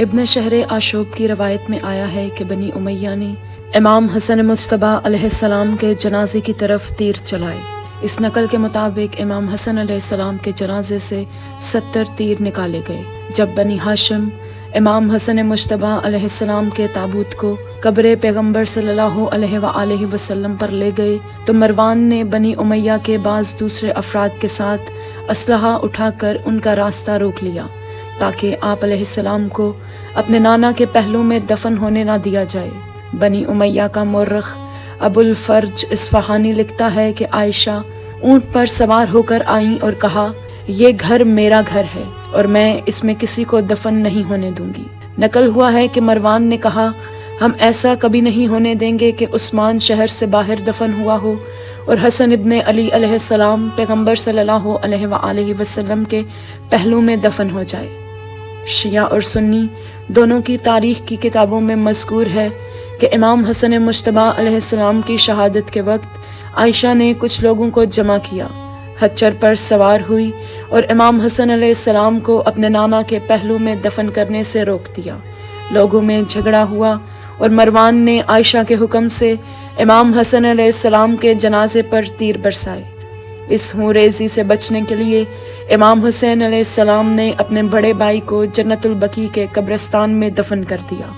ابن شہر آشوب کی روایت میں آیا ہے کہ بنی امیہ نے امام حسن مجتبیٰ علیہ السلام کے جنازے کی طرف تیر چلائے۔ اس نقل کے مطابق امام حسن علیہ السلام کے جنازے سے 70 تیر نکالے گئے۔ جب بنی ہاشم امام حسن مجتبیٰ علیہ السلام کے تابوت کو قبر پیغمبر صلی اللہ علیہ وآلہ وسلم پر لے گئے تو مروان نے بنی امیہ کے بعض دوسرے افراد کے ساتھ اسلحہ اٹھا کر ان کا راستہ روک لیا تاکہ آپ علیہ السلام کو اپنے نانا کے پہلو میں دفن ہونے نہ دیا جائے۔ بنی امیہ کا مورخ ابو الفرج اصفہانی لکھتا ہے کہ عائشہ اونٹ پر سوار ہو کر آئیں اور کہا، یہ گھر میرا گھر ہے اور میں اس میں کسی کو دفن نہیں ہونے دوں گی۔ نقل ہوا ہے کہ مروان نے کہا، ہم ایسا کبھی نہیں ہونے دیں گے کہ عثمان شہر سے باہر دفن ہوا ہو اور حسن ابن علی علیہ السلام پیغمبر صلی اللہ علیہ وآلہ وسلم کے پہلو میں دفن ہو جائے۔ شیعہ اور سنی دونوں کی تاریخ کی کتابوں میں مذکور ہے کہ امام حسن مجتبیٰ علیہ السلام کی شہادت کے وقت عائشہ نے کچھ لوگوں کو جمع کیا، خچر پر سوار ہوئی اور امام حسن علیہ السلام کو اپنے نانا کے پہلو میں دفن کرنے سے روک دیا۔ لوگوں میں جھگڑا ہوا اور مروان نے عائشہ کے حکم سے امام حسن علیہ السلام کے جنازے پر تیر برسائے۔ اس خونریزی سے بچنے کے لیے امام حسین علیہ السلام نے اپنے بڑے بھائی کو جنت البقیع کے قبرستان میں دفن کر دیا۔